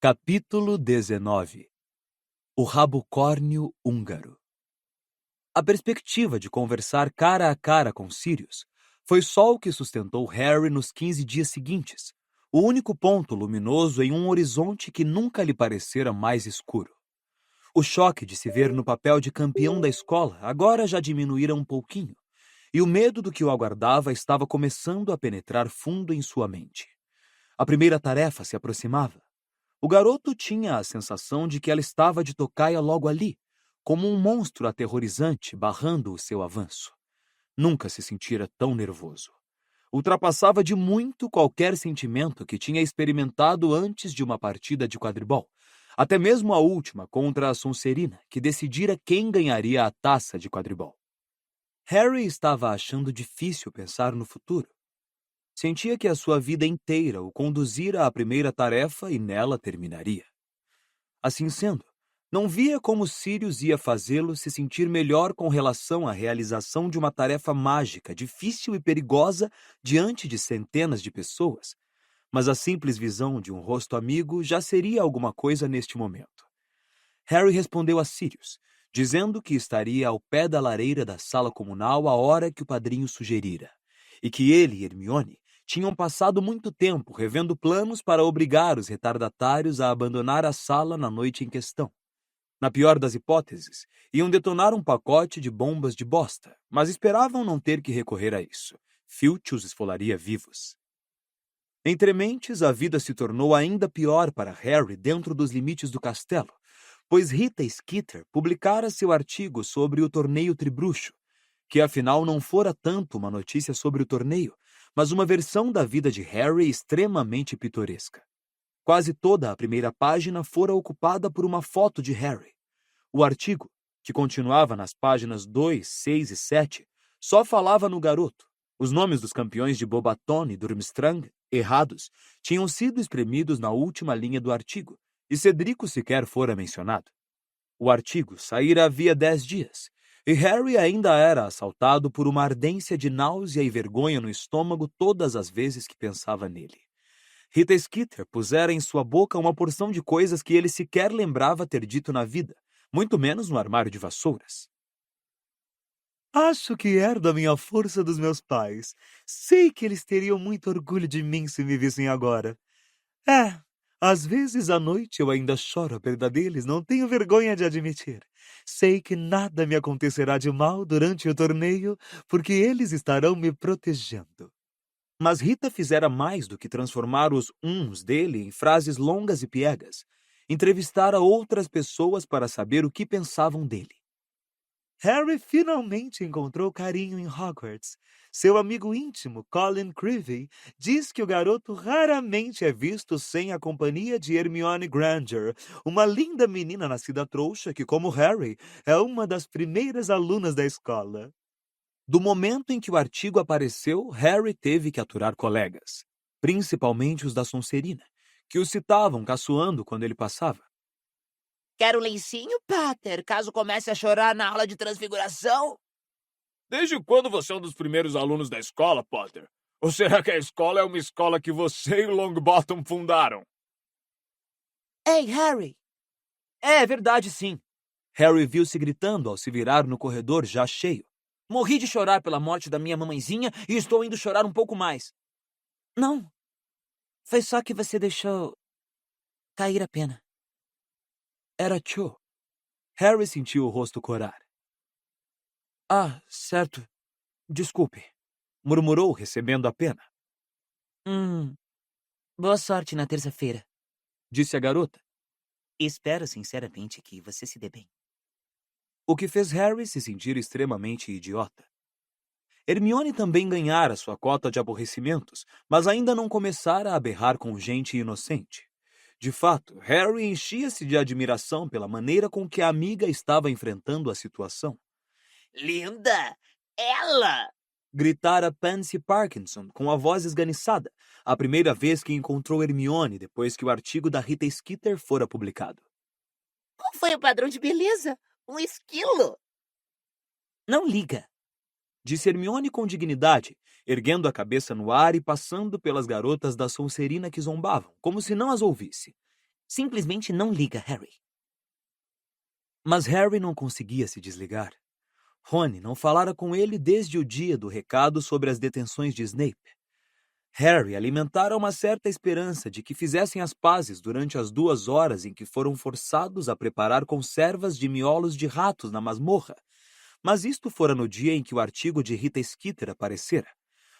Capítulo 19. O rabocórnio húngaro. A perspectiva de conversar cara a cara com Sirius foi só o que sustentou Harry nos 15 dias seguintes, o único ponto luminoso em um horizonte que nunca lhe parecera mais escuro. O choque de se ver no papel de campeão da escola agora já diminuíra um pouquinho, e o medo do que o aguardava estava começando a penetrar fundo em sua mente. A primeira tarefa se aproximava. O garoto tinha a sensação de que ela estava de tocaia logo ali, como um monstro aterrorizante barrando o seu avanço. Nunca se sentira tão nervoso. Ultrapassava de muito qualquer sentimento que tinha experimentado antes de uma partida de quadribol, até mesmo a última contra a Sonserina, que decidira quem ganharia a taça de quadribol. Harry estava achando difícil pensar no futuro. Sentia que a sua vida inteira o conduzira à primeira tarefa e nela terminaria. Assim sendo, não via como Sirius ia fazê-lo se sentir melhor com relação à realização de uma tarefa mágica, difícil e perigosa diante de centenas de pessoas, mas a simples visão de um rosto amigo já seria alguma coisa neste momento. Harry respondeu a Sirius, dizendo que estaria ao pé da lareira da sala comunal a hora que o padrinho sugerira, e que ele e Hermione tinham passado muito tempo revendo planos para obrigar os retardatários a abandonar a sala na noite em questão. Na pior das hipóteses, iam detonar um pacote de bombas de bosta, mas esperavam não ter que recorrer a isso. Filch os esfolaria vivos. Entre mentes, a vida se tornou ainda pior para Harry dentro dos limites do castelo, pois Rita Skeeter publicara seu artigo sobre o torneio tribruxo, que afinal não fora tanto uma notícia sobre o torneio, mas uma versão da vida de Harry extremamente pitoresca. Quase toda a primeira página fora ocupada por uma foto de Harry. O artigo, que continuava nas páginas 2, 6 e 7, só falava no garoto. Os nomes dos campeões de Bobaton e Durmstrang, errados, tinham sido espremidos na última linha do artigo, e Cedrico sequer fora mencionado. O artigo saíra havia 10 dias, e Harry ainda era assaltado por uma ardência de náusea e vergonha no estômago todas as vezes que pensava nele. Rita Skeeter pusera em sua boca uma porção de coisas que ele sequer lembrava ter dito na vida, muito menos no armário de vassouras. Acho que herdo a minha força dos meus pais. Sei que eles teriam muito orgulho de mim se me vissem agora. Às vezes à noite eu ainda choro a perda deles, não tenho vergonha de admitir. Sei que nada me acontecerá de mal durante o torneio, porque eles estarão me protegendo. Mas Rita fizera mais do que transformar os uns dele em frases longas e piegas. Entrevistara outras pessoas para saber o que pensavam dele. Harry finalmente encontrou carinho em Hogwarts. Seu amigo íntimo, Colin Creevey, diz que o garoto raramente é visto sem a companhia de Hermione Granger, uma linda menina nascida trouxa que, como Harry, é uma das primeiras alunas da escola. Do momento em que o artigo apareceu, Harry teve que aturar colegas, principalmente os da Sonserina, que o citavam caçoando quando ele passava. Quer um lencinho, Pater, caso comece a chorar na aula de transfiguração? Desde quando você é um dos primeiros alunos da escola, Potter? Ou será que a escola é uma escola que você e o Longbottom fundaram? Ei, Harry! É verdade, sim. Harry viu-se gritando ao se virar no corredor já cheio. Morri de chorar pela morte da minha mamãezinha e estou indo chorar um pouco mais. Não. Foi só que você deixou cair a pena. Era Cho. Harry sentiu o rosto corar. Ah, certo. Desculpe, murmurou, recebendo a pena. Boa sorte na terça-feira. Disse a garota. Espero sinceramente que você se dê bem. O que fez Harry se sentir extremamente idiota. Hermione também ganhara sua cota de aborrecimentos, mas ainda não começara a berrar com gente inocente. De fato, Harry enchia-se de admiração pela maneira com que a amiga estava enfrentando a situação. Linda! Ela! Gritara Pansy Parkinson com a voz esganiçada, a primeira vez que encontrou Hermione depois que o artigo da Rita Skeeter fora publicado. Qual foi o padrão de beleza? Um esquilo! Não liga, disse Hermione com dignidade, erguendo a cabeça no ar e passando pelas garotas da Sonserina que zombavam, como se não as ouvisse. Simplesmente não liga, Harry. Mas Harry não conseguia se desligar. Rony não falara com ele desde o dia do recado sobre as detenções de Snape. Harry alimentara uma certa esperança de que fizessem as pazes durante as 2 horas em que foram forçados a preparar conservas de miolos de ratos na masmorra, mas isto fora no dia em que o artigo de Rita Skeeter aparecera,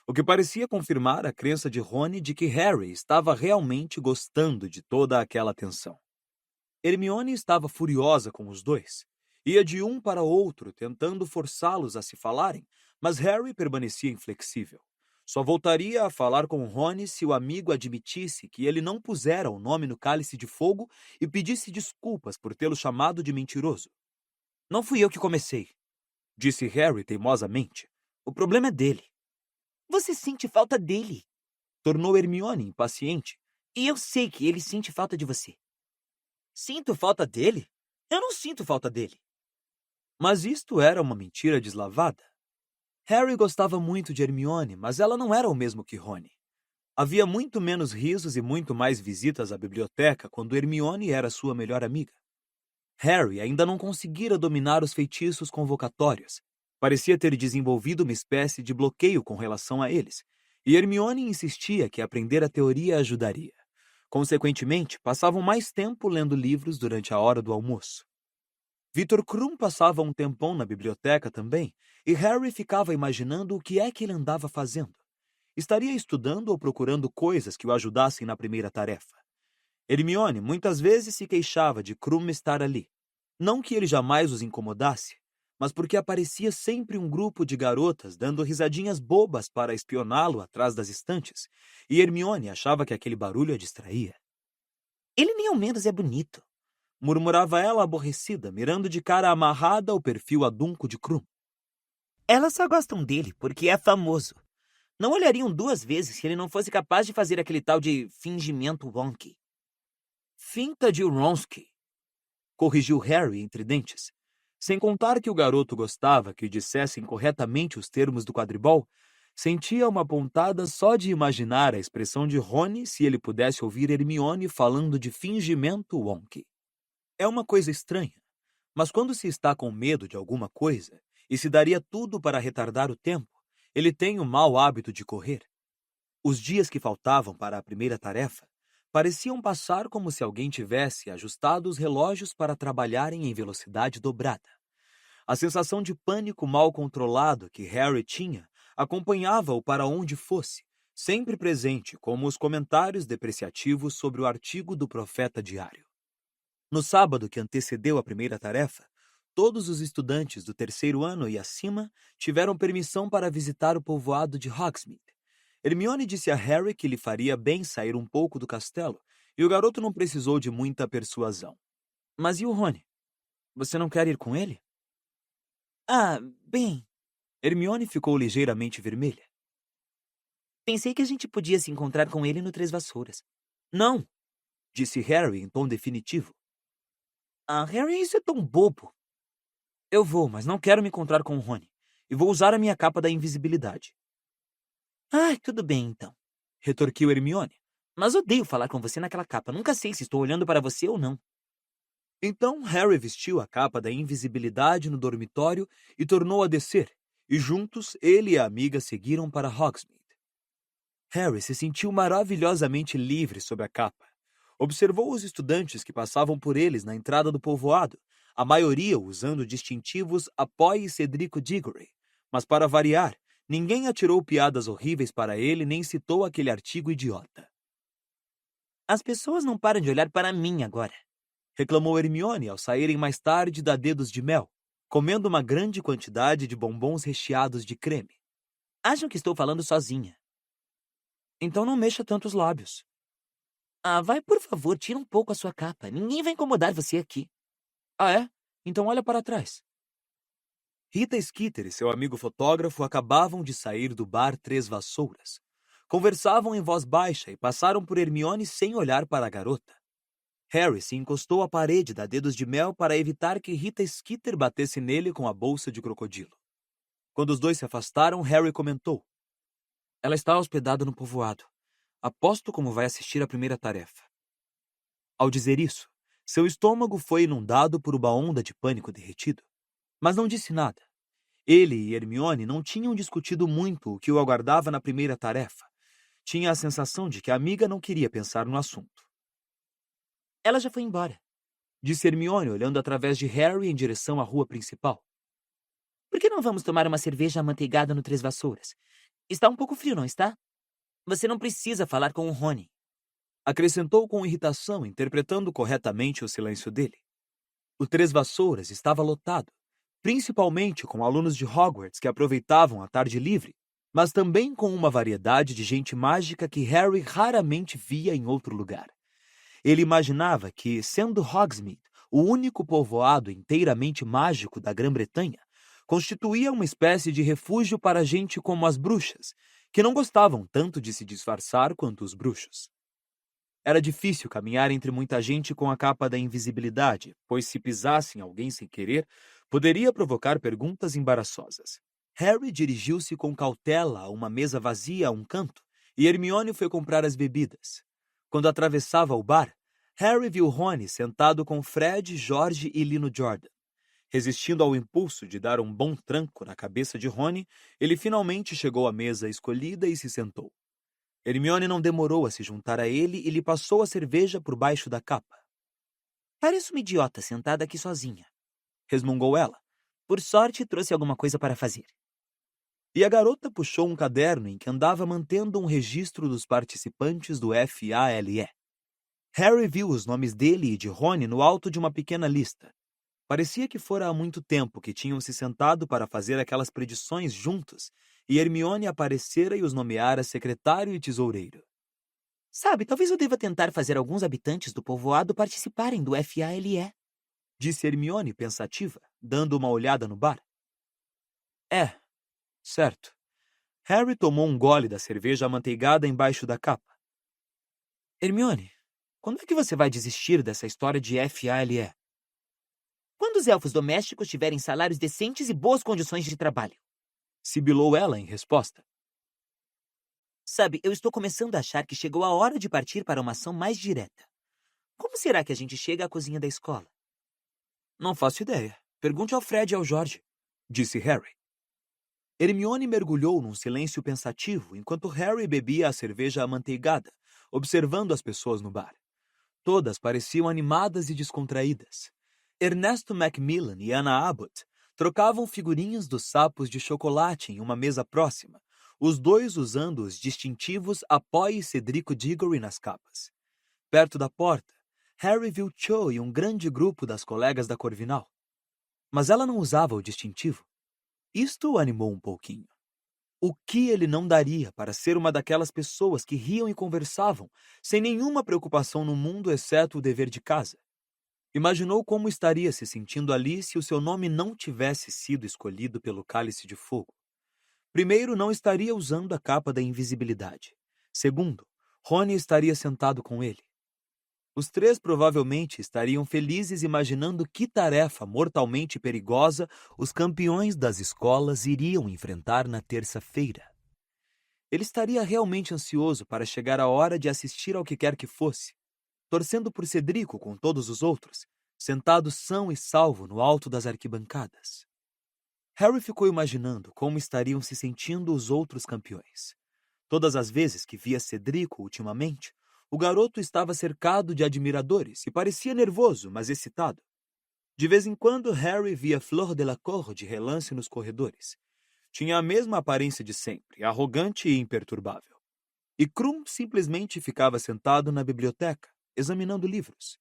o que parecia confirmar a crença de Rony de que Harry estava realmente gostando de toda aquela atenção. Hermione estava furiosa com os dois. Ia de um para outro, tentando forçá-los a se falarem, mas Harry permanecia inflexível. Só voltaria a falar com Rony se o amigo admitisse que ele não pusera o nome no cálice de fogo e pedisse desculpas por tê-lo chamado de mentiroso. "Não fui eu que comecei", disse Harry teimosamente. "O problema é dele." Você sente falta dele. Tornou Hermione impaciente. E eu sei que ele sente falta de você. "Sinto falta dele? Eu não sinto falta dele." Mas isto era uma mentira deslavada. Harry gostava muito de Hermione, mas ela não era o mesmo que Rony. Havia muito menos risos e muito mais visitas à biblioteca quando Hermione era sua melhor amiga. Harry ainda não conseguira dominar os feitiços convocatórios. Parecia ter desenvolvido uma espécie de bloqueio com relação a eles, e Hermione insistia que aprender a teoria ajudaria. Consequentemente, passavam mais tempo lendo livros durante a hora do almoço. Victor Krum passava um tempão na biblioteca também, e Harry ficava imaginando o que é que ele andava fazendo. Estaria estudando ou procurando coisas que o ajudassem na primeira tarefa. Hermione muitas vezes se queixava de Krum estar ali. Não que ele jamais os incomodasse, mas porque aparecia sempre um grupo de garotas dando risadinhas bobas para espioná-lo atrás das estantes, e Hermione achava que aquele barulho a distraía. Ele nem ao menos é bonito, Murmurava ela aborrecida, mirando de cara amarrada o perfil adunco de Krum. Elas só gostam dele porque é famoso. Não olhariam 2 vezes se ele não fosse capaz de fazer aquele tal de fingimento wonky. Finta de Wronski, corrigiu Harry entre dentes. Sem contar que o garoto gostava que dissessem corretamente os termos do quadribol, sentia uma pontada só de imaginar a expressão de Rony se ele pudesse ouvir Hermione falando de fingimento wonky. É uma coisa estranha, mas quando se está com medo de alguma coisa e se daria tudo para retardar o tempo, ele tem o mau hábito de correr. Os dias que faltavam para a primeira tarefa pareciam passar como se alguém tivesse ajustado os relógios para trabalharem em velocidade dobrada. A sensação de pânico mal controlado que Harry tinha acompanhava-o para onde fosse, sempre presente como os comentários depreciativos sobre o artigo do Profeta Diário. No sábado que antecedeu a primeira tarefa, todos os estudantes do 3º ano e acima tiveram permissão para visitar o povoado de Hogsmeade. Hermione disse a Harry que lhe faria bem sair um pouco do castelo, e o garoto não precisou de muita persuasão. "Mas e o Rony? Você não quer ir com ele?" Ah, bem, Hermione ficou ligeiramente vermelha. pensei que a gente podia se encontrar com ele no Três Vassouras. "Não", disse Harry em tom definitivo. Ah, Harry, isso é tão bobo. "Eu vou, mas não quero me encontrar com o Rony. E vou usar a minha capa da invisibilidade." Ah, tudo bem então. Retorquiu Hermione. Mas odeio falar com você naquela capa. Nunca sei se estou olhando para você ou não. Então Harry vestiu a capa da invisibilidade no dormitório e tornou a descer, e juntos ele e a amiga seguiram para Hogsmeade. Harry se sentiu maravilhosamente livre sob a capa. Observou os estudantes que passavam por eles na entrada do povoado, a maioria usando distintivos Apoie Cedrico Diggory, mas para variar, ninguém atirou piadas horríveis para ele nem citou aquele artigo idiota. As pessoas não param de olhar para mim agora, Reclamou Hermione ao saírem mais tarde da Dedos de Mel, comendo uma grande quantidade de bombons recheados de creme. Acham que estou falando sozinha. Então não mexa tanto os lábios. Ah, vai, por favor, tira um pouco a sua capa. Ninguém vai incomodar você aqui. Ah, é? Então olha para trás. Rita Skeeter e seu amigo fotógrafo acabavam de sair do bar Três Vassouras. Conversavam em voz baixa e passaram por Hermione sem olhar para a garota. Harry se encostou à parede da Dedos de Mel para evitar que Rita Skeeter batesse nele com a bolsa de crocodilo. Quando os dois se afastaram, Harry comentou: "Ela está hospedada no povoado. Aposto como vai assistir a primeira tarefa." Ao dizer isso, seu estômago foi inundado por uma onda de pânico derretido. Mas não disse nada. Ele e Hermione não tinham discutido muito o que o aguardava na primeira tarefa. Tinha a sensação de que a amiga não queria pensar no assunto. Ela já foi embora. Disse Hermione, olhando através de Harry em direção à rua principal. Por que não vamos tomar uma cerveja amanteigada no Três Vassouras? Está um pouco frio, não está? Você não precisa falar com o Rony. Acrescentou com irritação, interpretando corretamente o silêncio dele. O Três Vassouras estava lotado, principalmente com alunos de Hogwarts que aproveitavam a tarde livre, mas também com uma variedade de gente mágica que Harry raramente via em outro lugar. Ele imaginava que, sendo Hogsmeade o único povoado inteiramente mágico da Grã-Bretanha, constituía uma espécie de refúgio para gente como as bruxas, que não gostavam tanto de se disfarçar quanto os bruxos. Era difícil caminhar entre muita gente com a capa da invisibilidade, pois se pisasse em alguém sem querer, poderia provocar perguntas embaraçosas. Harry dirigiu-se com cautela a uma mesa vazia a um canto, e Hermione foi comprar as bebidas. Quando atravessava o bar, Harry viu Rony sentado com Fred, George e Lino Jordan. Resistindo ao impulso de dar um bom tranco na cabeça de Rony, ele finalmente chegou à mesa escolhida e se sentou. Hermione não demorou a se juntar a ele e lhe passou a cerveja por baixo da capa. Pareço uma idiota sentada aqui sozinha, resmungou ela. Por sorte, trouxe alguma coisa para fazer. E a garota puxou um caderno em que andava mantendo um registro dos participantes do FALE. Harry viu os nomes dele e de Rony no alto de uma pequena lista. Parecia que fora há muito tempo que tinham se sentado para fazer aquelas predições juntos, e Hermione aparecera e os nomeara secretário e tesoureiro. Sabe, talvez eu deva tentar fazer alguns habitantes do povoado participarem do FALE, disse Hermione pensativa, dando uma olhada no bar. É, certo. Harry tomou um gole da cerveja amanteigada embaixo da capa. Hermione, quando é que você vai desistir dessa história de FALE? Quando os elfos domésticos tiverem salários decentes e boas condições de trabalho. Sibilou ela em resposta. Sabe, eu estou começando a achar que chegou a hora de partir para uma ação mais direta. Como será que a gente chega à cozinha da escola? Não faço ideia. Pergunte ao Fred e ao George, disse Harry. Hermione mergulhou num silêncio pensativo enquanto Harry bebia a cerveja amanteigada, observando as pessoas no bar. Todas pareciam animadas e descontraídas. Ernesto Macmillan e Anna Abbott trocavam figurinhas dos sapos de chocolate em uma mesa próxima, os dois usando os distintivos Apoie Cedrico Diggory nas capas. Perto da porta, Harry viu Cho e um grande grupo das colegas da Corvinal. Mas ela não usava o distintivo. Isto o animou um pouquinho. O que ele não daria para ser uma daquelas pessoas que riam e conversavam, sem nenhuma preocupação no mundo exceto o dever de casa? Imaginou como estaria se sentindo ali se o seu nome não tivesse sido escolhido pelo Cálice de Fogo. Primeiro, não estaria usando a capa da invisibilidade. Segundo, Rony estaria sentado com ele. Os três provavelmente estariam felizes imaginando que tarefa mortalmente perigosa os campeões das escolas iriam enfrentar na terça-feira. Ele estaria realmente ansioso para chegar a hora de assistir ao que quer que fosse, torcendo por Cedrico com todos os outros, sentado são e salvo no alto das arquibancadas. Harry ficou imaginando como estariam se sentindo os outros campeões. Todas as vezes que via Cedrico ultimamente, o garoto estava cercado de admiradores e parecia nervoso, mas excitado. De vez em quando, Harry via Fleur Delacour de relance nos corredores. Tinha a mesma aparência de sempre, arrogante e imperturbável. E Krum simplesmente ficava sentado na biblioteca, examinando livros.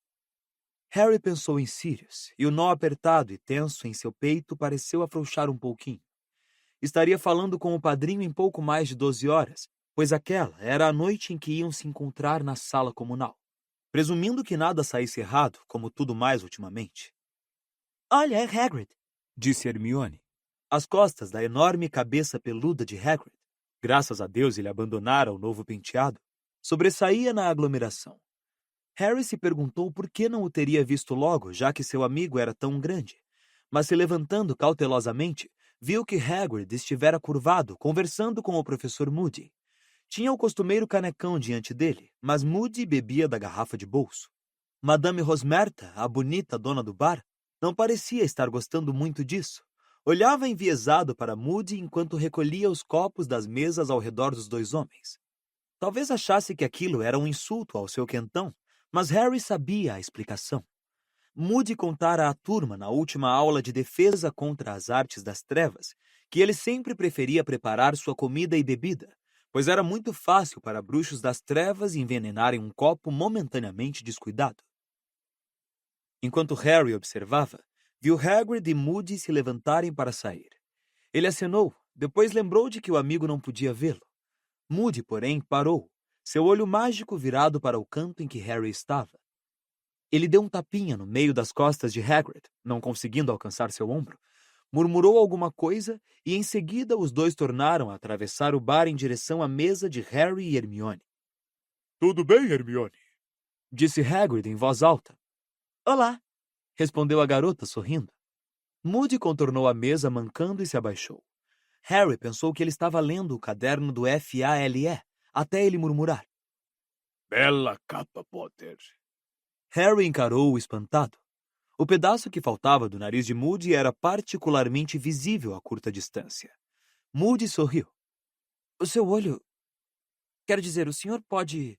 Harry pensou em Sirius, e o nó apertado e tenso em seu peito pareceu afrouxar um pouquinho. Estaria falando com o padrinho em pouco mais de 12 horas, pois aquela era a noite em que iam se encontrar na sala comunal. Presumindo que nada saísse errado, como tudo mais ultimamente. Olha, é Hagrid, disse Hermione. As costas da enorme cabeça peluda de Hagrid, graças a Deus ele abandonara o novo penteado, sobressaía na aglomeração. Harry se perguntou por que não o teria visto logo, já que seu amigo era tão grande. Mas se levantando cautelosamente, viu que Hagrid estivera curvado, conversando com o professor Moody. Tinha o costumeiro canecão diante dele, mas Moody bebia da garrafa de bolso. Madame Rosmerta, a bonita dona do bar, não parecia estar gostando muito disso. Olhava enviesado para Moody enquanto recolhia os copos das mesas ao redor dos dois homens. Talvez achasse que aquilo era um insulto ao seu quentão, mas Harry sabia a explicação. Moody contara à turma na última aula de defesa contra as artes das trevas que ele sempre preferia preparar sua comida e bebida, pois era muito fácil para bruxos das trevas envenenarem um copo momentaneamente descuidado. Enquanto Harry observava, viu Hagrid e Moody se levantarem para sair. Ele acenou, depois lembrou de que o amigo não podia vê-lo. Moody, porém, parou, seu olho mágico virado para o canto em que Harry estava. Ele deu um tapinha no meio das costas de Hagrid, não conseguindo alcançar seu ombro, murmurou alguma coisa e, em seguida, os dois tornaram a atravessar o bar em direção à mesa de Harry e Hermione. Tudo bem, Hermione? Disse Hagrid em voz alta. Olá! Respondeu a garota, sorrindo. Moody contornou a mesa mancando e se abaixou. Harry pensou que ele estava lendo o caderno do FALE, até ele murmurar. Bela capa, Potter. Harry encarou-o espantado. O pedaço que faltava do nariz de Moody era particularmente visível a curta distância. Moody sorriu. O seu olho... Quero dizer, o senhor pode...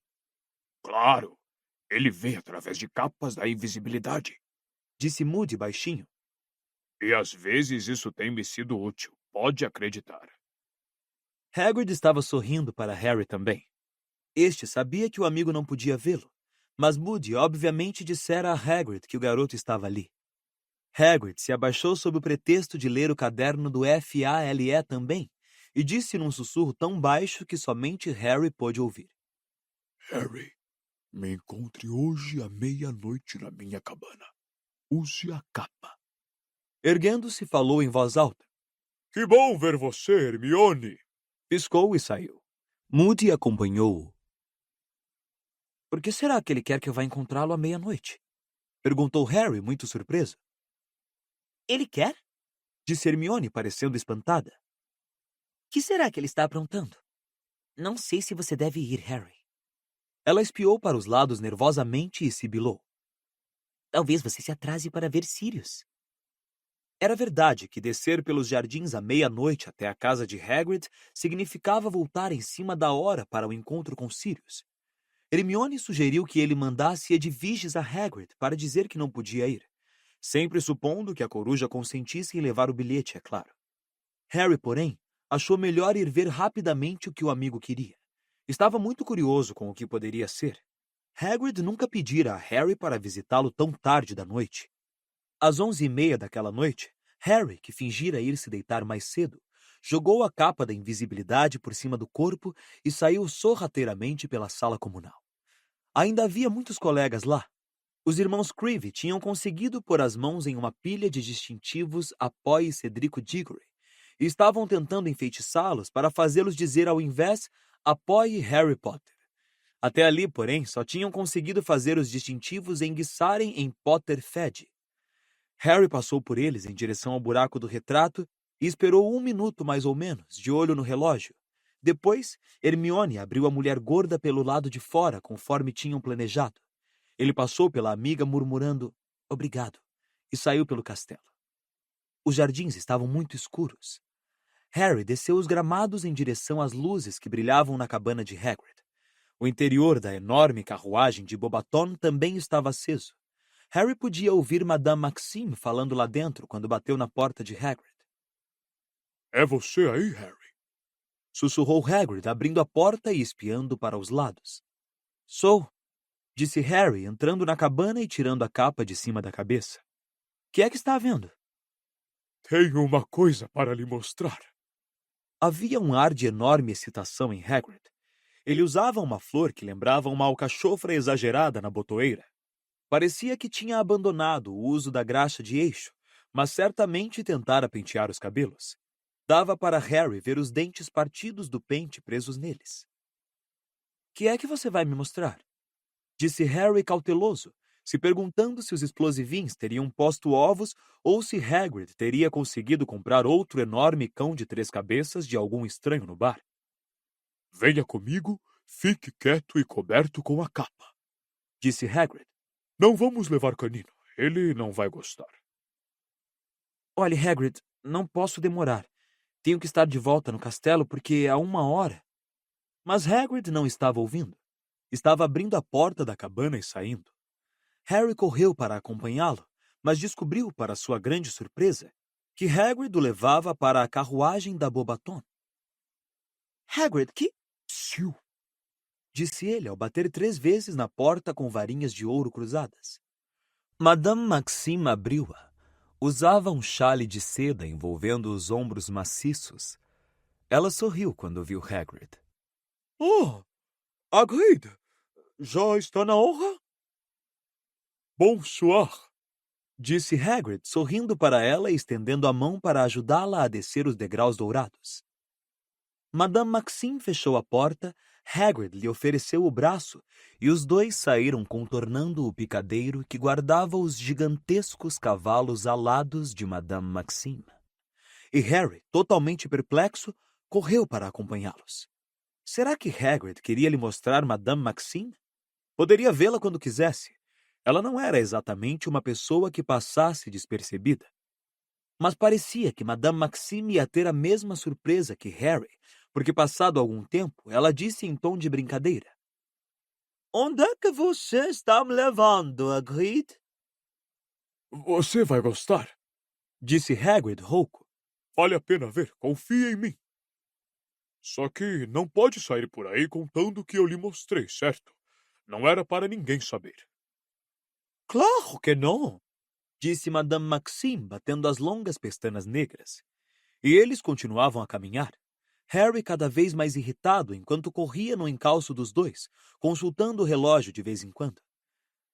Claro, ele vê através de capas da invisibilidade. Disse Moody baixinho. E às vezes isso tem me sido útil, pode acreditar. Hagrid estava sorrindo para Harry também. Este sabia que o amigo não podia vê-lo, mas Moody obviamente dissera a Hagrid que o garoto estava ali. Hagrid se abaixou sob o pretexto de ler o caderno do FALE também, e disse num sussurro tão baixo que somente Harry pôde ouvir. Harry, me encontre hoje à meia-noite na minha cabana. Use a capa. Erguendo-se, falou em voz alta. Que bom ver você, Hermione. Piscou e saiu. Moody acompanhou-o. Por que será que ele quer que eu vá encontrá-lo à meia-noite? Perguntou Harry, muito surpreso. Ele quer? Disse Hermione, parecendo espantada. Que será que ele está aprontando? Não sei se você deve ir, Harry. Ela espiou para os lados nervosamente e sibilou. Talvez você se atrase para ver Sirius. Era verdade que descer pelos jardins à meia-noite até a casa de Hagrid significava voltar em cima da hora para o encontro com Sirius. Hermione sugeriu que ele mandasse Edviges a Hagrid para dizer que não podia ir, sempre supondo que a coruja consentisse em levar o bilhete, é claro. Harry, porém, achou melhor ir ver rapidamente o que o amigo queria. Estava muito curioso com o que poderia ser. Hagrid nunca pedira a Harry para visitá-lo tão tarde da noite. Às 11h30 daquela noite, Harry, que fingira ir se deitar mais cedo, jogou a capa da invisibilidade por cima do corpo e saiu sorrateiramente pela sala comunal. Ainda havia muitos colegas lá. Os irmãos Creevy tinham conseguido pôr as mãos em uma pilha de distintivos Apoie Cedrico Diggory e estavam tentando enfeitiçá-los para fazê-los dizer ao invés Apoie Harry Potter. Até ali, porém, só tinham conseguido fazer os distintivos enguiçarem em Potter fede. Harry passou por eles em direção ao buraco do retrato e esperou 1 minuto mais ou menos, de olho no relógio. Depois, Hermione abriu a mulher gorda pelo lado de fora, conforme tinham planejado. Ele passou pela amiga murmurando obrigado e saiu pelo castelo. Os jardins estavam muito escuros. Harry desceu os gramados em direção às luzes que brilhavam na cabana de Hagrid. O interior da enorme carruagem de Bobaton também estava aceso. Harry podia ouvir Madame Maxime falando lá dentro quando bateu na porta de Hagrid. É você aí, Harry? Sussurrou Hagrid, abrindo a porta e espiando para os lados. Sou, disse Harry, entrando na cabana e tirando a capa de cima da cabeça. Que é que está havendo? Tenho uma coisa para lhe mostrar. Havia um ar de enorme excitação em Hagrid. Ele usava uma flor que lembrava uma alcachofra exagerada na botoeira. Parecia que tinha abandonado o uso da graxa de eixo, mas certamente tentara pentear os cabelos. Dava para Harry ver os dentes partidos do pente presos neles. Que é que você vai me mostrar? Disse Harry cauteloso, se perguntando se os explosivins teriam posto ovos ou se Hagrid teria conseguido comprar outro enorme cão de 3 cabeças de algum estranho no bar. Venha comigo, fique quieto e coberto com a capa, disse Hagrid. Não vamos levar Canino. Ele não vai gostar. Olhe, Hagrid, não posso demorar. Tenho que estar de volta no castelo porque há 1 hora. Mas Hagrid não estava ouvindo. Estava abrindo a porta da cabana e saindo. Harry correu para acompanhá-lo, mas descobriu, para sua grande surpresa, que Hagrid o levava para a carruagem da Bobaton. Hagrid, que... Psiu! Disse ele ao bater 3 vezes na porta com varinhas de ouro cruzadas. Madame Maxime abriu-a. Usava um chale de seda envolvendo os ombros maciços. Ela sorriu quando viu Hagrid. Oh, Hagrid! Já está na honra? Bonsoir! Disse Hagrid, sorrindo para ela e estendendo a mão para ajudá-la a descer os degraus dourados. Madame Maxime fechou a porta, Hagrid lhe ofereceu o braço e os dois saíram contornando o picadeiro que guardava os gigantescos cavalos alados de Madame Maxime. E Harry, totalmente perplexo, correu para acompanhá-los. Será que Hagrid queria lhe mostrar Madame Maxime? Poderia vê-la quando quisesse. Ela não era exatamente uma pessoa que passasse despercebida. Mas parecia que Madame Maxime ia ter a mesma surpresa que Harry, porque passado algum tempo, ela disse em tom de brincadeira. Onde é que você está me levando, Hagrid? Você vai gostar. Disse Hagrid rouco. Vale a pena ver, confia em mim. Só que não pode sair por aí contando o que eu lhe mostrei, certo? Não era para ninguém saber. Claro que não, disse Madame Maxime, batendo as longas pestanas negras. E eles continuavam a caminhar. Harry cada vez mais irritado enquanto corria no encalço dos dois, consultando o relógio de vez em quando.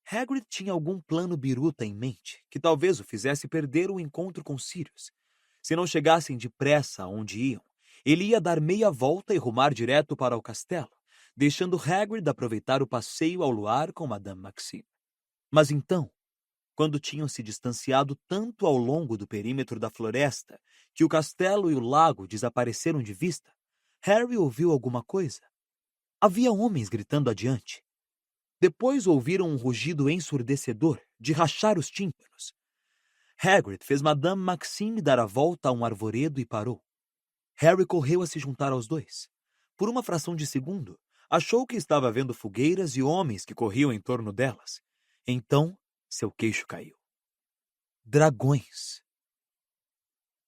Hagrid tinha algum plano biruta em mente, que talvez o fizesse perder o encontro com Sirius. Se não chegassem depressa aonde iam, ele ia dar meia volta e rumar direto para o castelo, deixando Hagrid aproveitar o passeio ao luar com Madame Maxime. Mas então, quando tinham se distanciado tanto ao longo do perímetro da floresta que o castelo e o lago desapareceram de vista, Harry ouviu alguma coisa. Havia homens gritando adiante. Depois ouviram um rugido ensurdecedor, de rachar os tímpanos. Hagrid fez Madame Maxime dar a volta a um arvoredo e parou. Harry correu a se juntar aos dois. Por uma fração de segundo, achou que estava vendo fogueiras e homens que corriam em torno delas. Então, seu queixo caiu. Dragões.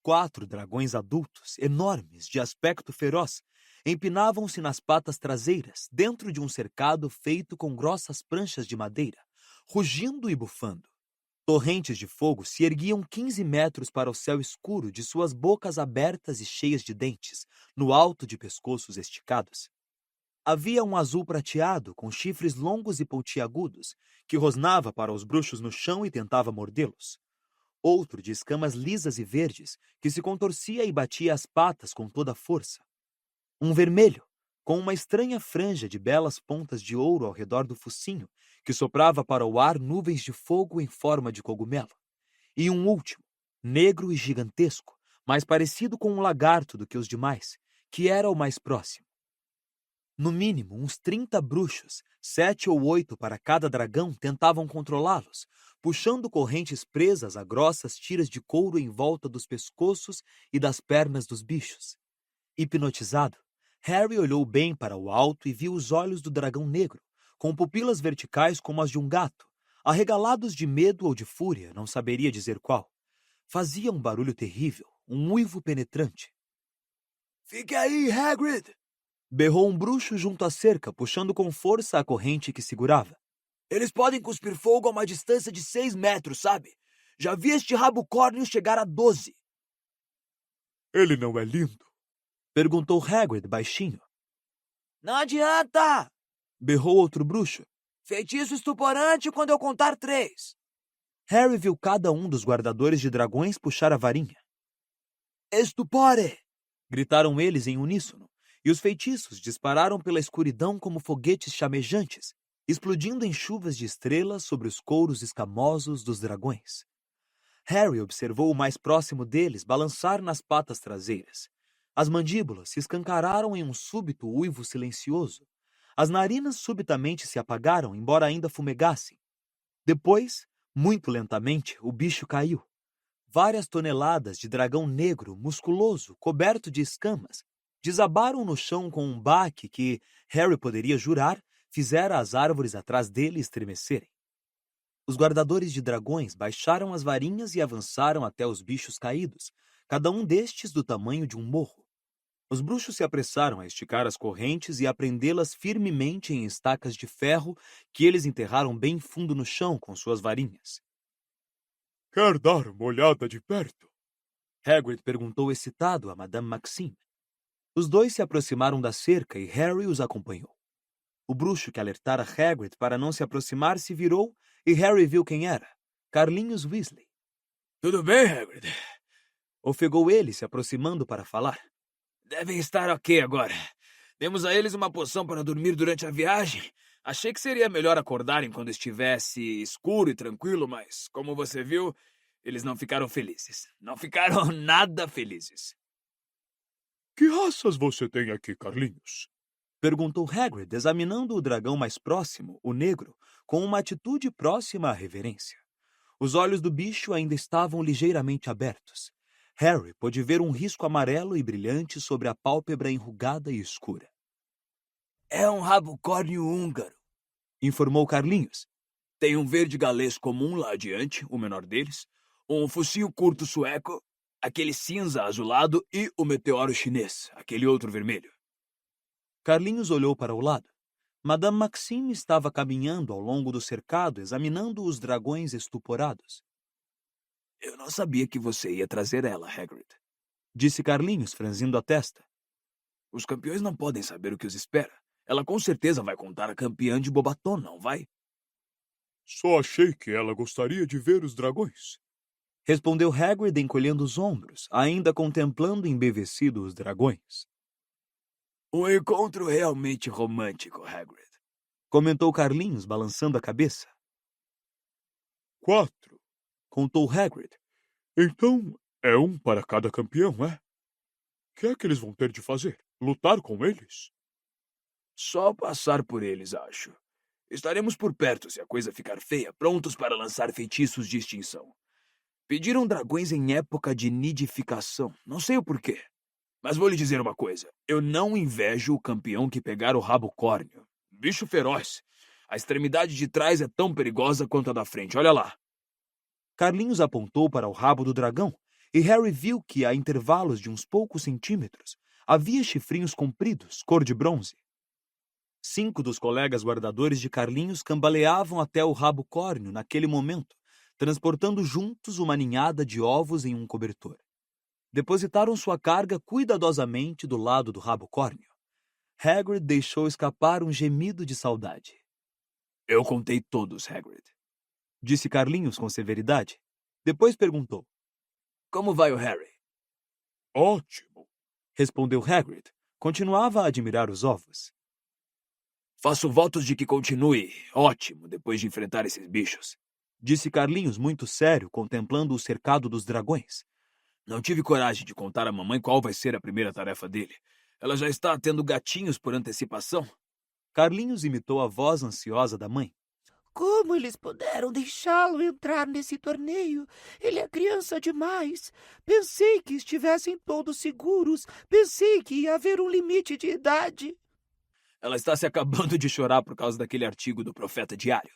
4 dragões adultos, enormes, de aspecto feroz, empinavam-se nas patas traseiras, dentro de um cercado feito com grossas pranchas de madeira, rugindo e bufando. Torrentes de fogo se erguiam 15 metros para o céu escuro de suas bocas abertas e cheias de dentes, no alto de pescoços esticados. Havia um azul prateado, com chifres longos e pontiagudos, que rosnava para os bruxos no chão e tentava mordê-los. Outro de escamas lisas e verdes, que se contorcia e batia as patas com toda a força. Um vermelho, com uma estranha franja de belas pontas de ouro ao redor do focinho, que soprava para o ar nuvens de fogo em forma de cogumelo. E um último, negro e gigantesco, mais parecido com um lagarto do que os demais, que era o mais próximo. No mínimo, uns 30 bruxos, 7 ou 8 para cada dragão, tentavam controlá-los, puxando correntes presas a grossas tiras de couro em volta dos pescoços e das pernas dos bichos. Hipnotizado, Harry olhou bem para o alto e viu os olhos do dragão negro, com pupilas verticais como as de um gato, arregalados de medo ou de fúria, não saberia dizer qual. Fazia um barulho terrível, um uivo penetrante. "Fique aí, Hagrid!" berrou um bruxo junto à cerca, puxando com força a corrente que segurava. "Eles podem cuspir fogo a uma distância de 6 metros, sabe? Já vi este rabo córneo chegar a 12. Ele não é lindo? Perguntou Hagrid baixinho. Não adianta! Berrou outro bruxo. Feitiço estuporante quando eu contar 3. Harry viu cada um dos guardadores de dragões puxar a varinha. "Estupore!" gritaram eles em uníssono, e os feitiços dispararam pela escuridão como foguetes chamejantes, explodindo em chuvas de estrelas sobre os couros escamosos dos dragões. Harry observou o mais próximo deles balançar nas patas traseiras. As mandíbulas se escancararam em um súbito uivo silencioso. As narinas subitamente se apagaram, embora ainda fumegassem. Depois, muito lentamente, o bicho caiu. Várias toneladas de dragão negro, musculoso, coberto de escamas, desabaram no chão com um baque que, Harry poderia jurar, fizera as árvores atrás dele estremecerem. Os guardadores de dragões baixaram as varinhas e avançaram até os bichos caídos, cada um destes do tamanho de um morro. Os bruxos se apressaram a esticar as correntes e a prendê-las firmemente em estacas de ferro que eles enterraram bem fundo no chão com suas varinhas. Quer dar uma olhada de perto? Hagrid perguntou excitado a Madame Maxime. Os dois se aproximaram da cerca e Harry os acompanhou. O bruxo que alertara Hagrid para não se aproximar se virou e Harry viu quem era. Carlinhos Weasley. Tudo bem, Hagrid? Ofegou ele, se aproximando para falar. Devem estar ok agora. Demos a eles uma poção para dormir durante a viagem. Achei que seria melhor acordarem quando estivesse escuro e tranquilo, mas, como você viu, eles não ficaram felizes. Não ficaram nada felizes. Que raças você tem aqui, Carlinhos? Perguntou Hagrid, examinando o dragão mais próximo, o negro, com uma atitude próxima à reverência. Os olhos do bicho ainda estavam ligeiramente abertos. Harry pôde ver um risco amarelo e brilhante sobre a pálpebra enrugada e escura. É um rabo córneo húngaro, informou Carlinhos. Tem um verde galês comum lá adiante, o menor deles, um focinho curto sueco, aquele cinza azulado e o meteoro chinês, aquele outro vermelho. Carlinhos olhou para o lado. Madame Maxime estava caminhando ao longo do cercado, examinando os dragões estuporados. Eu não sabia que você ia trazer ela, Hagrid, disse Carlinhos, franzindo a testa. Os campeões não podem saber o que os espera. Ela com certeza vai contar a campeã de Bobaton, não vai? Só achei que ela gostaria de ver os dragões. Respondeu Hagrid encolhendo os ombros, ainda contemplando embevecido os dragões. Um encontro realmente romântico, Hagrid, comentou Carlinhos, balançando a cabeça. 4, contou Hagrid. Então, é um para cada campeão, é? O que é que eles vão ter de fazer? Lutar com eles? Só passar por eles, acho. Estaremos por perto se a coisa ficar feia, prontos para lançar feitiços de extinção. Pediram dragões em época de nidificação. Não sei o porquê. Mas vou lhe dizer uma coisa. Eu não invejo o campeão que pegar o rabo córneo. Bicho feroz. A extremidade de trás é tão perigosa quanto a da frente. Olha lá. Carlinhos apontou para o rabo do dragão, e Harry viu que, a intervalos de uns poucos centímetros, havia chifrinhos compridos, cor de bronze. 5 dos colegas guardadores de Carlinhos cambaleavam até o rabo córneo naquele momento, transportando juntos uma ninhada de ovos em um cobertor. Depositaram sua carga cuidadosamente do lado do rabo córneo. Hagrid deixou escapar um gemido de saudade. Eu contei todos, Hagrid, disse Carlinhos com severidade. Depois perguntou. Como vai o Harry? Ótimo, respondeu Hagrid. Continuava a admirar os ovos. Faço votos de que continue ótimo depois de enfrentar esses bichos, disse Carlinhos muito sério, contemplando o cercado dos dragões. Não tive coragem de contar à mamãe qual vai ser a primeira tarefa dele. Ela já está tendo gatinhos por antecipação. Carlinhos imitou a voz ansiosa da mãe. Como eles puderam deixá-lo entrar nesse torneio? Ele é criança demais. Pensei que estivessem todos seguros. Pensei que ia haver um limite de idade. Ela está se acabando de chorar por causa daquele artigo do Profeta Diário.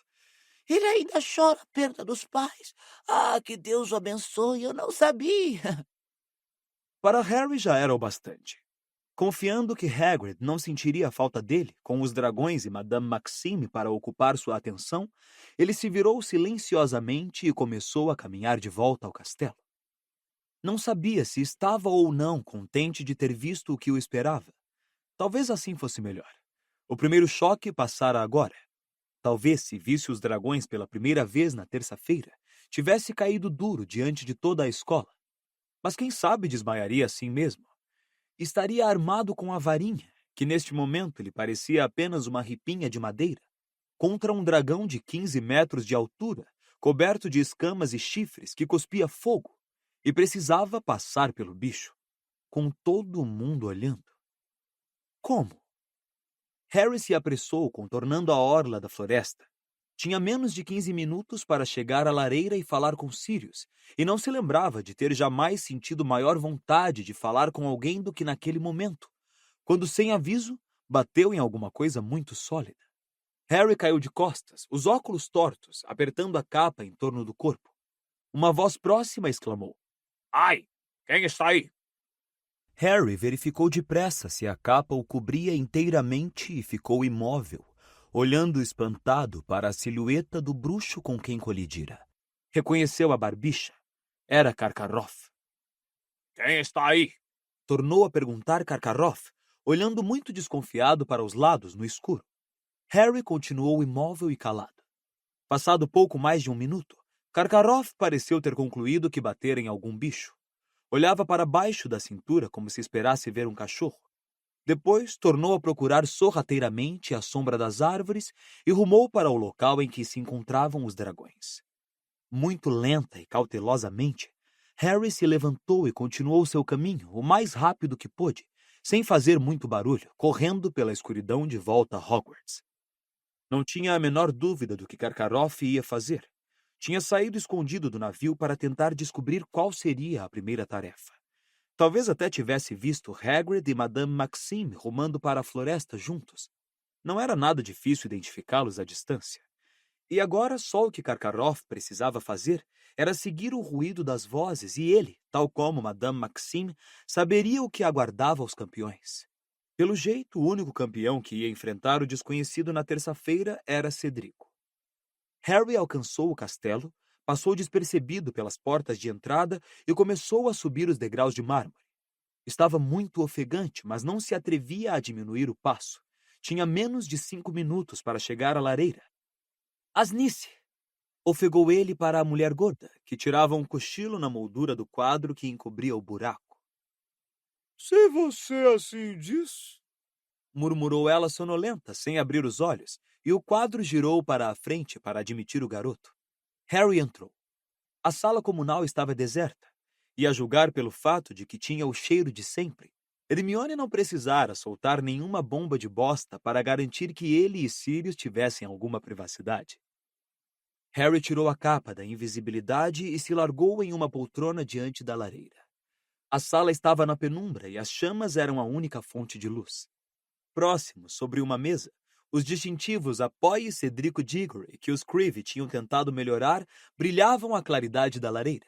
Ele ainda chora a perda dos pais. Ah, que Deus o abençoe, eu não sabia. Para Harry já era o bastante. Confiando que Hagrid não sentiria a falta dele, com os dragões e Madame Maxime para ocupar sua atenção, ele se virou silenciosamente e começou a caminhar de volta ao castelo. Não sabia se estava ou não contente de ter visto o que o esperava. Talvez assim fosse melhor. O primeiro choque passara agora. Talvez, se visse os dragões pela primeira vez na terça-feira, tivesse caído duro diante de toda a escola. Mas quem sabe desmaiaria assim mesmo. Estaria armado com a varinha, que neste momento lhe parecia apenas uma ripinha de madeira, contra um dragão de 15 metros de altura, coberto de escamas e chifres que cuspia fogo, e precisava passar pelo bicho, com todo mundo olhando. Como? Harry se apressou, contornando a orla da floresta. Tinha menos de 15 minutos para chegar à lareira e falar com Sirius, e não se lembrava de ter jamais sentido maior vontade de falar com alguém do que naquele momento, quando, sem aviso, bateu em alguma coisa muito sólida. Harry caiu de costas, os óculos tortos, apertando a capa em torno do corpo. Uma voz próxima exclamou: Ai! Quem está aí? Harry verificou depressa se a capa o cobria inteiramente e ficou imóvel, olhando espantado para a silhueta do bruxo com quem colidira. Reconheceu a barbicha. Era Karkaroff. Quem está aí? Tornou a perguntar Karkaroff, olhando muito desconfiado para os lados no escuro. Harry continuou imóvel e calado. Passado pouco mais de um minuto, Karkaroff pareceu ter concluído que batera em algum bicho. Olhava para baixo da cintura como se esperasse ver um cachorro. Depois, tornou a procurar sorrateiramente a sombra das árvores e rumou para o local em que se encontravam os dragões. Muito lenta e cautelosamente, Harry se levantou e continuou seu caminho o mais rápido que pôde, sem fazer muito barulho, correndo pela escuridão de volta a Hogwarts. Não tinha a menor dúvida do que Karkaroff ia fazer. Tinha saído escondido do navio para tentar descobrir qual seria a primeira tarefa. Talvez até tivesse visto Hagrid e Madame Maxime rumando para a floresta juntos. Não era nada difícil identificá-los à distância. E agora só o que Karkaroff precisava fazer era seguir o ruído das vozes e ele, tal como Madame Maxime, saberia o que aguardava aos campeões. Pelo jeito, o único campeão que ia enfrentar o desconhecido na terça-feira era Cedrico. Harry alcançou o castelo, passou despercebido pelas portas de entrada e começou a subir os degraus de mármore. Estava muito ofegante, mas não se atrevia a diminuir o passo. Tinha menos de 5 minutos para chegar à lareira. Asnice! Ofegou ele para a mulher gorda, que tirava um cochilo na moldura do quadro que encobria o buraco. Se você assim diz... Murmurou ela sonolenta, sem abrir os olhos, e o quadro girou para a frente para admitir o garoto. Harry entrou. A sala comunal estava deserta, e a julgar pelo fato de que tinha o cheiro de sempre, Hermione não precisara soltar nenhuma bomba de bosta para garantir que ele e Sirius tivessem alguma privacidade. Harry tirou a capa da invisibilidade e se largou em uma poltrona diante da lareira. A sala estava na penumbra e as chamas eram a única fonte de luz. Próximo, sobre uma mesa, os distintivos Apoie Cedrico Diggory, que os Creevy tinham tentado melhorar, brilhavam à claridade da lareira.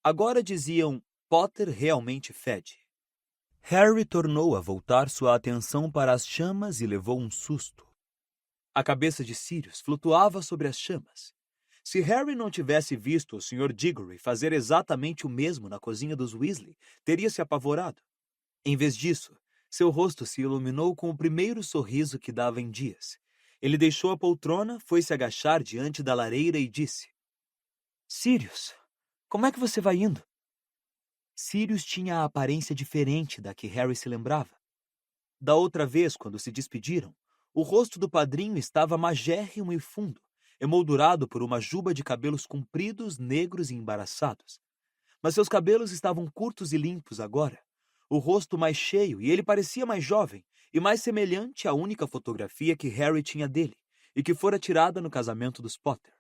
Agora diziam: Potter realmente fede. Harry tornou a voltar sua atenção para as chamas e levou um susto. A cabeça de Sirius flutuava sobre as chamas. Se Harry não tivesse visto o Sr. Diggory fazer exatamente o mesmo na cozinha dos Weasley, teria se apavorado. Em vez disso, seu rosto se iluminou com o primeiro sorriso que dava em dias. Ele deixou a poltrona, foi se agachar diante da lareira e disse: Sirius, como é que você vai indo? Sirius tinha a aparência diferente da que Harry se lembrava. Da outra vez, quando se despediram, o rosto do padrinho estava magérrimo e fundo, emoldurado por uma juba de cabelos compridos, negros e embaraçados. Mas seus cabelos estavam curtos e limpos agora, o rosto mais cheio, e ele parecia mais jovem e mais semelhante à única fotografia que Harry tinha dele e que fora tirada no casamento dos Potter.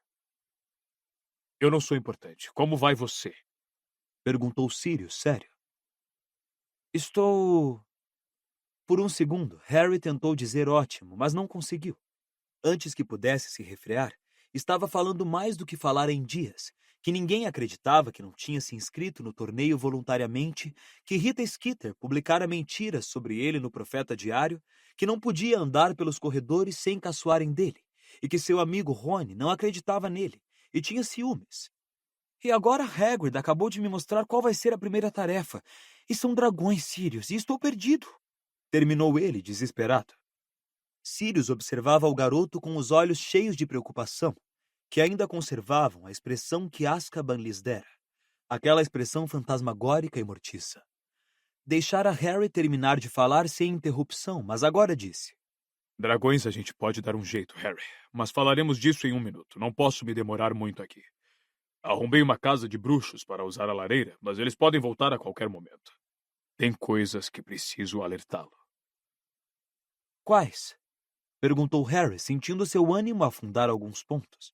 Eu não sou importante. Como vai você? Perguntou Sirius, sério. Estou... Por um segundo, Harry tentou dizer ótimo, mas não conseguiu. Antes que pudesse se refrear, estava falando mais do que falar em dias, que ninguém acreditava que não tinha se inscrito no torneio voluntariamente, que Rita Skeeter publicara mentiras sobre ele no Profeta Diário, que não podia andar pelos corredores sem caçoarem dele, e que seu amigo Rony não acreditava nele, e tinha ciúmes. E agora Hagrid acabou de me mostrar qual vai ser a primeira tarefa, e são dragões, Sirius, e estou perdido. Terminou ele, desesperado. Sirius observava o garoto com os olhos cheios de preocupação, que ainda conservavam a expressão que Azkaban lhes dera, aquela expressão fantasmagórica e mortiça. Deixara Harry terminar de falar sem interrupção, mas agora disse: Dragões a gente pode dar um jeito, Harry, mas falaremos disso em 1 minuto. Não posso me demorar muito aqui. Arrombei uma casa de bruxos para usar a lareira, mas eles podem voltar a qualquer momento. Tem coisas que preciso alertá-lo. Quais? Perguntou Harry, sentindo seu ânimo afundar alguns pontos.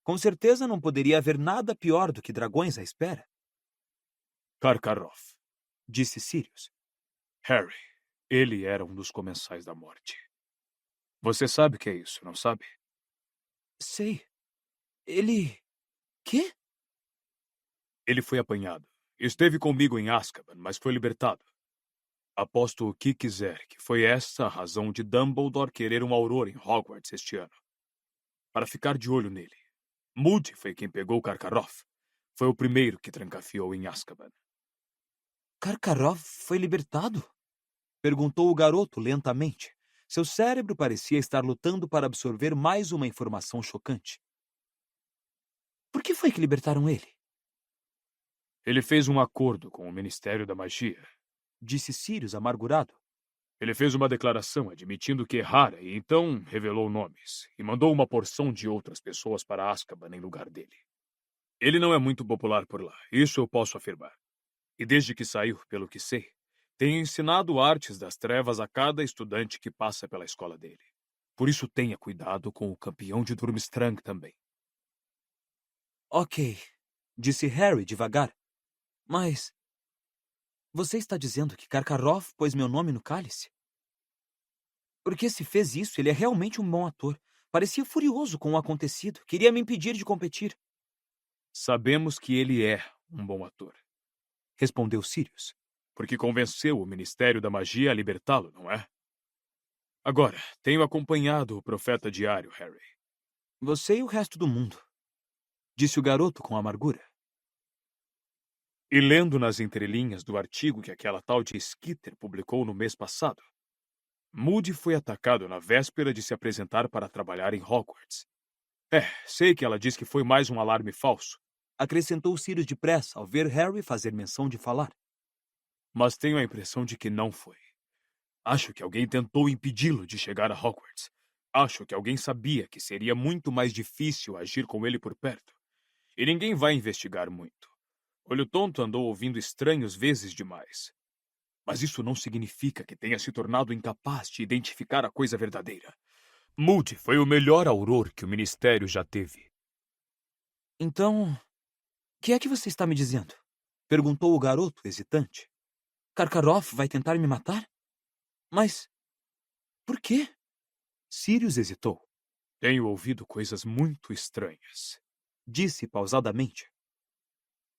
Com certeza não poderia haver nada pior do que dragões à espera, Karkaroff. disse Sirius. Harry, ele era um dos comensais da morte. Você sabe o que é isso, não sabe? Sei. Ele... Quê? Ele foi apanhado. Esteve comigo em Azkaban, mas foi libertado. Aposto o que quiser que foi essa a razão de Dumbledore querer um auror em Hogwarts este ano. Para ficar de olho nele. Moody foi quem pegou Karkaroff. Foi o primeiro que trancafiou em Azkaban. Karkaroff foi libertado? Perguntou o garoto lentamente. Seu cérebro parecia estar lutando para absorver mais uma informação chocante. Por que foi que libertaram ele? Ele fez um acordo com o Ministério da Magia. Disse Sirius, amargurado. Ele fez uma declaração admitindo que errara e então revelou nomes e mandou uma porção de outras pessoas para Azkaban em lugar dele. Ele não é muito popular por lá, isso eu posso afirmar. E desde que saiu, pelo que sei, tem ensinado artes das trevas a cada estudante que passa pela escola dele. Por isso tenha cuidado com o campeão de Durmstrang também. Ok, disse Harry devagar. Mas... Você está dizendo que Karkaroff pôs meu nome no cálice? Porque se fez isso, ele é realmente um bom ator. Parecia furioso com o acontecido. Queria me impedir de competir. Sabemos que ele é um bom ator, Respondeu Sirius. porque convenceu o Ministério da Magia a libertá-lo, não é? Agora, tenho acompanhado o Profeta Diário, Harry. Você e o resto do mundo. Disse o garoto com amargura. E lendo nas entrelinhas do artigo que aquela tal de Skeeter publicou no mês passado, Moody foi atacado na véspera de se apresentar para trabalhar em Hogwarts. Sei que ela diz que foi mais um alarme falso. Acrescentou Sirius depressa ao ver Harry fazer menção de falar. Mas tenho a impressão de que não foi. Acho que alguém tentou impedi-lo de chegar a Hogwarts. Acho que alguém sabia que seria muito mais difícil agir com ele por perto. E ninguém vai investigar muito. Olho Tonto andou ouvindo estranhos vezes demais. Mas isso não significa que tenha se tornado incapaz de identificar a coisa verdadeira. Moody foi o melhor auror que o Ministério já teve. Então, o que é que você está me dizendo? Perguntou o garoto, hesitante. Karkaroff vai tentar me matar? Mas, por quê? Sirius hesitou. Tenho ouvido coisas muito estranhas. Disse pausadamente.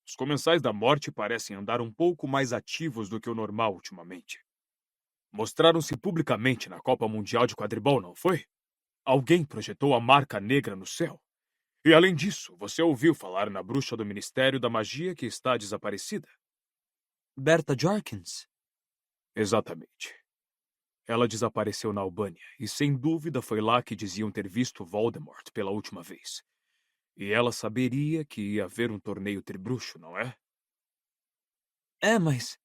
Os comensais da morte parecem andar um pouco mais ativos do que o normal ultimamente. Mostraram-se publicamente na Copa Mundial de Quadribol, não foi? Alguém projetou a marca negra no céu. E além disso, você ouviu falar na bruxa do Ministério da Magia que está desaparecida? Berta Jorkins? Exatamente. Ela desapareceu na Albânia e sem dúvida foi lá que diziam ter visto Voldemort pela última vez. E ela saberia que ia haver um torneio tribruxo, não é? Mas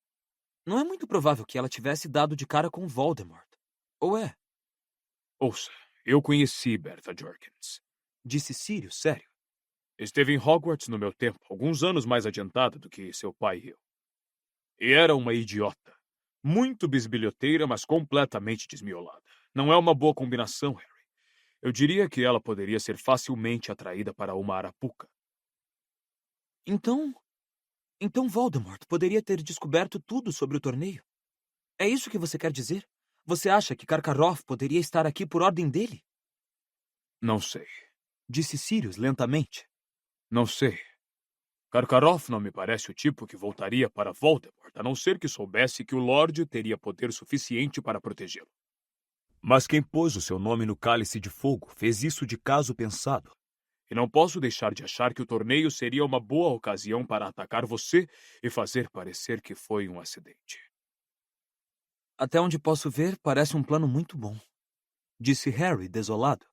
não é muito provável que ela tivesse dado de cara com Voldemort. Ou é? Ouça, eu conheci Bertha Jorkins. Disse Sirius, sério. Esteve em Hogwarts no meu tempo, alguns anos mais adiantada do que seu pai e eu. E era uma idiota. Muito bisbilhoteira, mas completamente desmiolada. Não é uma boa combinação, Harry. Eu diria que ela poderia ser facilmente atraída para uma arapuca. Então Voldemort poderia ter descoberto tudo sobre o torneio? É isso que você quer dizer? Você acha que Karkaroff poderia estar aqui por ordem dele? Não sei. Disse Sirius lentamente. Não sei. Karkaroff não me parece o tipo que voltaria para Voldemort, a não ser que soubesse que o Lorde teria poder suficiente para protegê-lo. Mas quem pôs o seu nome no cálice de fogo fez isso de caso pensado. E não posso deixar de achar que o torneio seria uma boa ocasião para atacar você e fazer parecer que foi um acidente. Até onde posso ver, parece um plano muito bom. Disse Harry, desolado.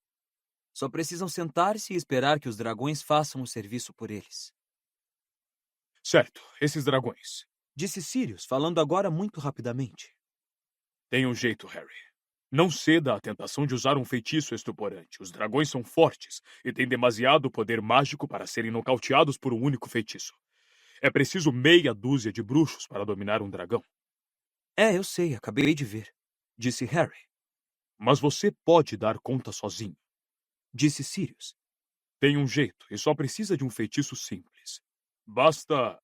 Só precisam sentar-se e esperar que os dragões façam o serviço por eles. Certo, esses dragões. Disse Sirius, falando agora muito rapidamente. Tem um jeito, Harry. Não ceda à tentação de usar um feitiço estuporante. Os dragões são fortes e têm demasiado poder mágico para serem nocauteados por um único feitiço. É preciso meia dúzia de bruxos para dominar um dragão. Eu sei, acabei de ver. Disse Harry. Mas você pode dar conta sozinho, disse Sirius. tem um jeito e só precisa de um feitiço simples. Basta...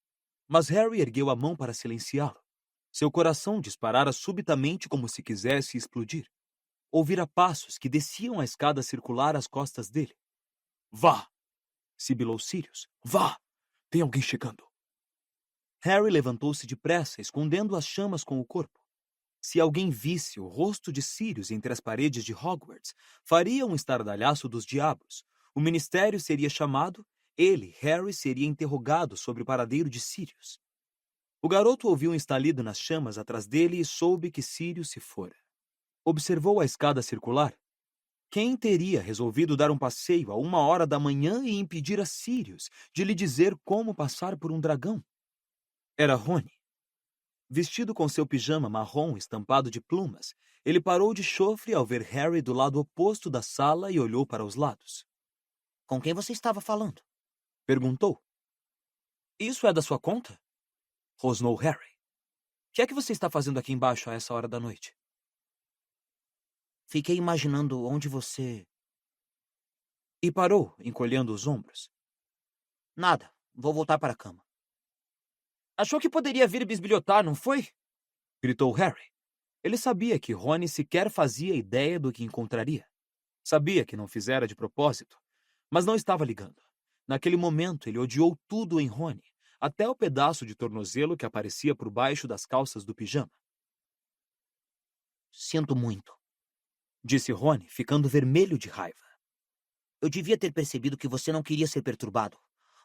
Mas Harry ergueu a mão para silenciá-lo. Seu coração disparara subitamente como se quisesse explodir. Ouvira passos que desciam a escada circular às costas dele. Vá! Sibilou Sirius. Vá! Tem alguém chegando. Harry levantou-se depressa, escondendo as chamas com o corpo. Se alguém visse o rosto de Sirius entre as paredes de Hogwarts, faria um estardalhaço dos diabos. O ministério seria chamado, ele, Harry, seria interrogado sobre o paradeiro de Sirius. O garoto ouviu um estalido nas chamas atrás dele e soube que Sirius se fora. Observou a escada circular. Quem teria resolvido dar um passeio a 1h da manhã e impedir a Sirius de lhe dizer como passar por um dragão? Era Rony. Vestido com seu pijama marrom estampado de plumas, ele parou de chofre ao ver Harry do lado oposto da sala e olhou para os lados. Com quem você estava falando? Perguntou. Isso é da sua conta? Rosnou Harry. O que é que você está fazendo aqui embaixo a essa hora da noite? Fiquei imaginando onde você... E parou, encolhendo os ombros. Nada, vou voltar para a cama. Achou que poderia vir bisbilhotar, não foi? Gritou Harry. Ele sabia que Rony sequer fazia ideia do que encontraria. Sabia que não fizera de propósito, mas não estava ligando. Naquele momento, ele odiou tudo em Rony, até o pedaço de tornozelo que aparecia por baixo das calças do pijama. Sinto muito, disse Rony, ficando vermelho de raiva. Eu devia ter percebido que você não queria ser perturbado.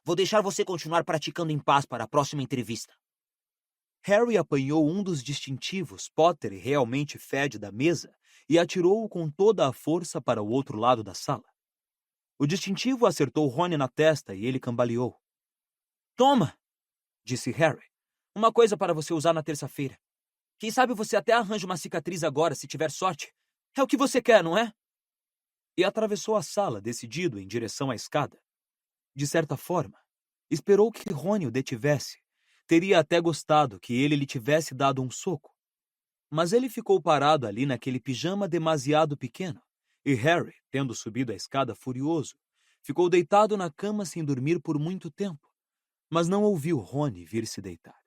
Vou deixar você continuar praticando em paz para a próxima entrevista. Harry apanhou um dos distintivos Potter realmente fede da mesa e atirou-o com toda a força para o outro lado da sala. O distintivo acertou Rony na testa e ele cambaleou. Toma, disse Harry. Uma coisa para você usar na terça-feira. Quem sabe você até arranja uma cicatriz agora, se tiver sorte. É o que você quer, não é? E atravessou a sala, decidido em direção à escada. De certa forma, esperou que Rony o detivesse. Teria até gostado que ele lhe tivesse dado um soco. Mas ele ficou parado ali naquele pijama demasiado pequeno, e Harry, tendo subido a escada furioso, ficou deitado na cama sem dormir por muito tempo, mas não ouviu Rony vir se deitar.